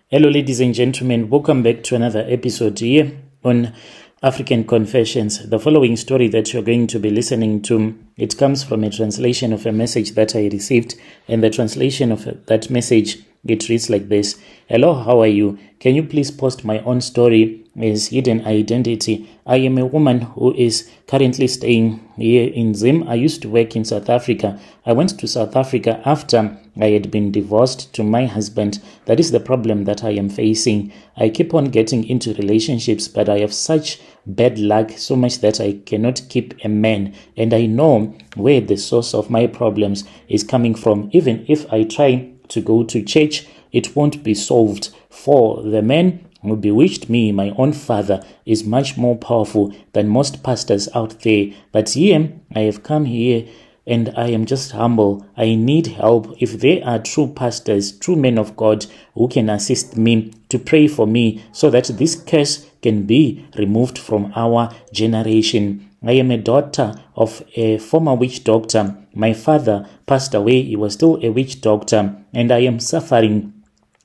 Hello, ladies and gentlemen. Welcome back to another episode here on African Confessions. The following story that you're going to be listening to, it comes from a translation of a message that I received, and the translation of that message, it reads like this. Hello, how are you? Can you please post my own story as hidden identity? I am a woman who is currently staying here in Zim. I used to work in South Africa. I went to South Africa after I had been divorced to my husband. That is the problem that I am facing. I keep on getting into relationships, but I have such bad luck, so much that I cannot keep a man. And I know where the source of my problems is coming from. Even if I try to go to church, it won't be solved. For the man who bewitched me, my own father, is much more powerful than most pastors out there. But here, I have come here and I am just humble. I need help. If there are true pastors, true men of God who can assist me, to pray for me so that this curse can be removed from our generation. I am a daughter of a former witch doctor. My father passed away. He was still a witch doctor, and I am suffering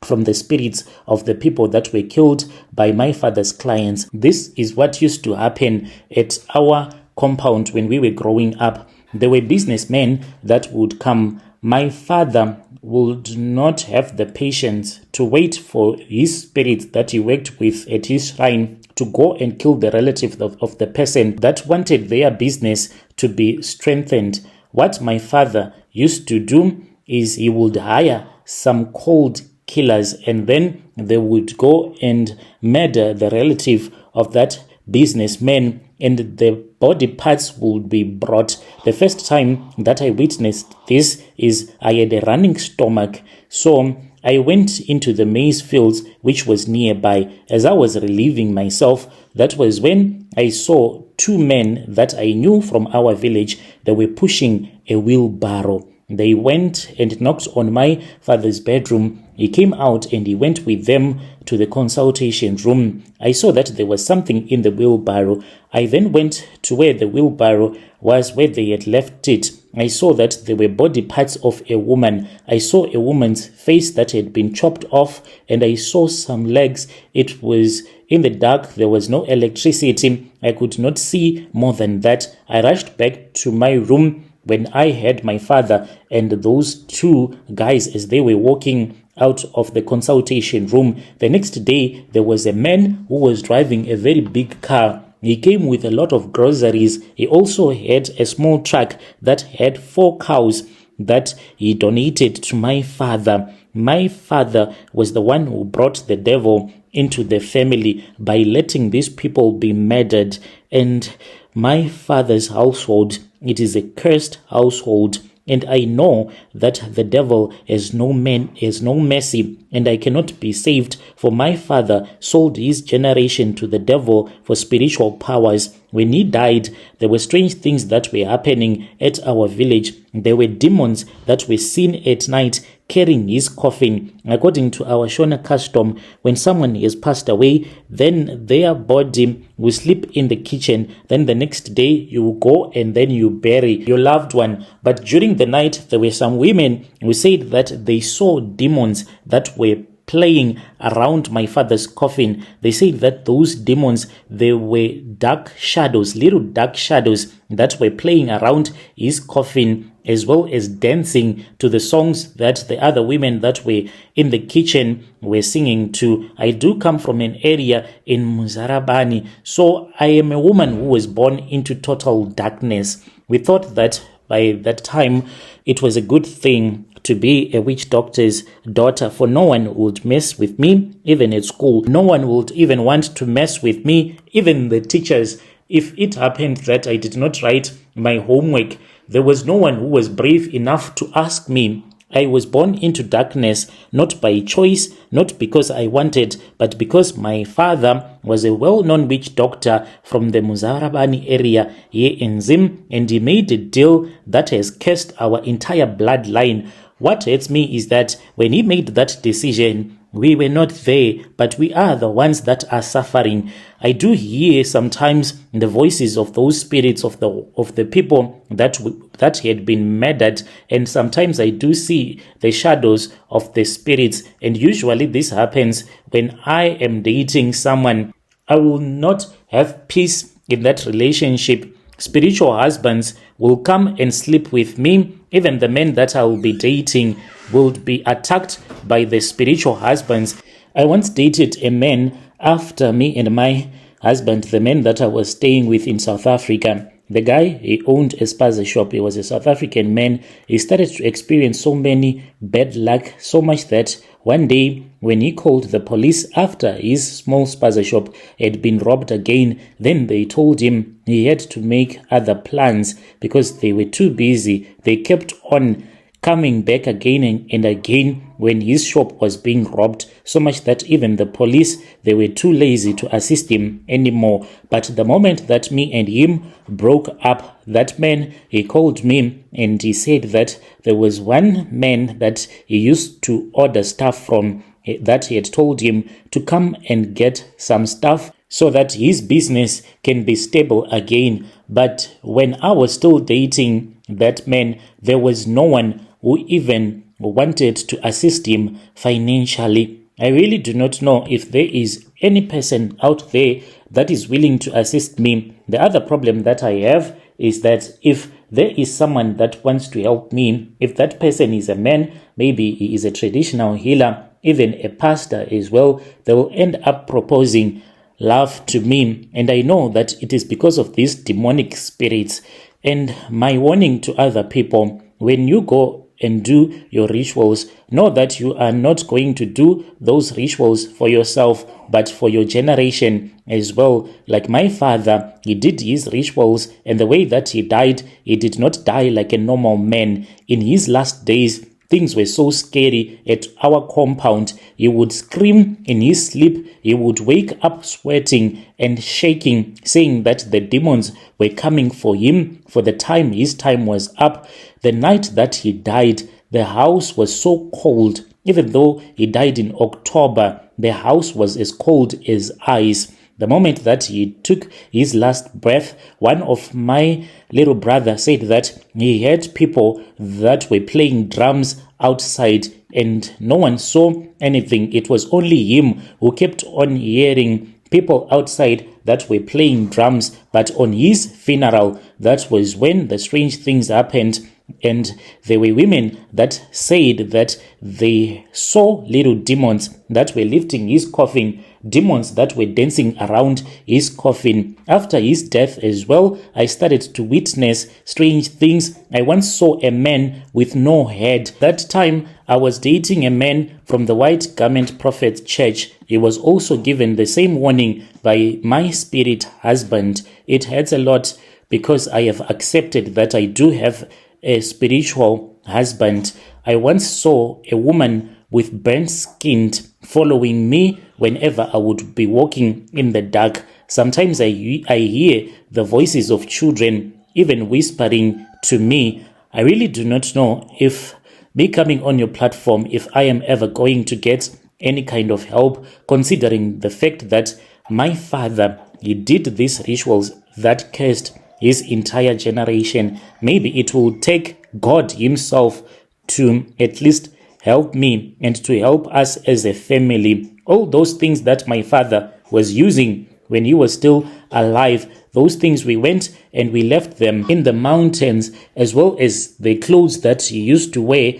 from the spirits of the people that were killed by my father's clients. This is what used to happen at our compound when we were growing up. There were businessmen that would come. My father would not have the patience to wait for his spirits that he worked with at his shrine to go and kill the relative of the person that wanted their business to be strengthened. What my father used to do is he would hire some cold killers, and then they would go and murder the relative of that businessman, and the body parts would be brought. The first time that I witnessed this is I had a running stomach, so I went into the maize fields which was nearby. As I was relieving myself, that was when I saw two men that I knew from our village. They were pushing a wheelbarrow. They went and knocked on my father's bedroom. He came out and he went with them to the consultation room. I saw that there was something in the wheelbarrow. I then went to where the wheelbarrow was, where they had left it. I saw that there were body parts of a woman. I saw a woman's face that had been chopped off, and I saw some legs. It was in the dark. There was no electricity. I could not see more than that. I rushed back to my room when I heard my father and those two guys as they were walking out of the consultation room. The next day, there was a man who was driving a very big car. He came with a lot of groceries. He also had a small truck that had 4 cows that he donated to my father. My father was the one who brought the devil into the family by letting these people be murdered. And my father's household, it is a cursed household, and I know that the devil has no mercy, and I cannot be saved, for my father sold his generation to the devil for spiritual powers. When he died, there were strange things that were happening at our village. There were demons that were seen at night carrying his coffin. According to our Shona custom, when someone has passed away, then their body will sleep in the kitchen. Then the next day you will go and then you bury your loved one. But during the night, there were some women who said that they saw demons that were playing around my father's coffin. They said that those demons, they were dark shadows, little dark shadows that were playing around his coffin, as well as dancing to the songs that the other women that were in the kitchen were singing to. I do come from an area in Muzarabani, so I am a woman who was born into total darkness. We thought that by that time it was a good thing to be a witch doctor's daughter, for no one would mess with me, even at school. No one would even want to mess with me, even the teachers. If it happened that I did not write my homework, there was no one who was brave enough to ask me. I was born into darkness, not by choice, not because I wanted, but because my father was a well-known witch doctor from the Muzarabani area here in Zim, and he made a deal that has cursed our entire bloodline. What hurts me is that when he made that decision, We were not there, but we are the ones that are suffering. I do hear sometimes the voices of those spirits of the people that had been murdered, and sometimes I do see the shadows of the spirits. And usually this happens when I am dating someone. I will not have peace in that relationship. Spiritual husbands will come and sleep with me. Even the men that I will be dating will be attacked by the spiritual husbands. I once dated a man after me and my husband, the man that I was staying with in South Africa. The guy, he owned a spaza shop. He was a South African man. He started to experience so many bad luck, so much that one day when he called the police after his small spaza shop had been robbed again, then they told him he had to make other plans because they were too busy. They kept on coming back again and again when his shop was being robbed, so much that even the police, they were too lazy to assist him anymore. But the moment that me and him broke up, that man, he called me and he said that there was one man that he used to order stuff from, that he had told him to come and get some stuff so that his business can be stable again. But when I was still dating that man, there was no one who even wanted to assist him financially. I really do not know if there is any person out there that is willing to assist me. The other problem that I have is that if there is someone that wants to help me, if that person is a man, maybe he is a traditional healer, even a pastor as well, they will end up proposing love to me. And I know that it is because of these demonic spirits. And my warning to other people, when you go and do your rituals, know that you are not going to do those rituals for yourself, but for your generation as well. Like my father, he did his rituals, and the way that he died, he did not die like a normal man. In his last days, things were so scary at our compound. He would scream in his sleep. He would wake up sweating and shaking, saying that the demons were coming for him for the time his time was up. The night that he died, the house was so cold. Even though he died in October, the house was as cold as ice. The moment that he took his last breath, one of my little brother said that he had people that were playing drums outside and no one saw anything. It was only him who kept on hearing people outside that were playing drums. But on his funeral, that was when the strange things happened. And there were women that said that they saw little demons that were lifting his coffin, demons that were dancing around his coffin. After his death as well, I started to witness strange things. I once saw a man with no head. That time, I was dating a man from the White Garment Prophet Church. He was also given the same warning by my spirit husband. It hurts a lot because I have accepted that I do have a spiritual husband. I once saw a woman with burnt skin following me whenever I would be walking in the dark. Sometimes I hear the voices of children even whispering to me. I really do not know if me coming on your platform, if I am ever going to get any kind of help, considering the fact that my father, he did these rituals that cursed his entire generation. Maybe it will take God himself to at least help me and to help us as a family. All those things that my father was using when he was still alive, those things we went and we left them in the mountains, as well as the clothes that he used to wear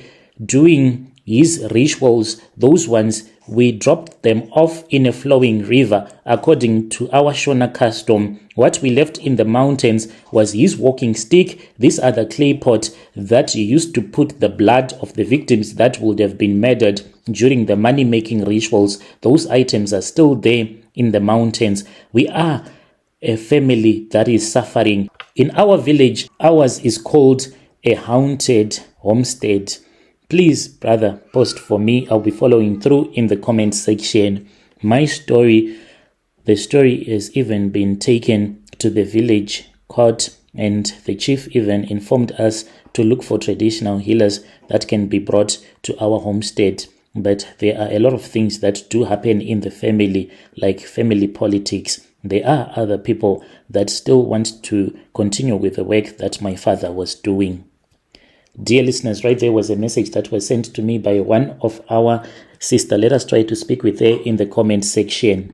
doing his rituals. Those ones, we dropped them off in a flowing river according to our Shona custom. What we left in the mountains was his walking stick, this other clay pot that he used to put the blood of the victims that would have been murdered during the money-making rituals. Those items are still there in the mountains. We are a family that is suffering. In our village, ours is called a haunted homestead. Please, brother, post for me. I'll be following through in the comment section. My story, the story has even been taken to the village court, and the chief even informed us to look for traditional healers that can be brought to our homestead. but there are a lot of things that do happen in the family, like family politics. There are other people that still want to continue with the work that my father was doing. Dear listeners, right there was a message that was sent to me by one of our sister. Let us try to speak with her in the comment section.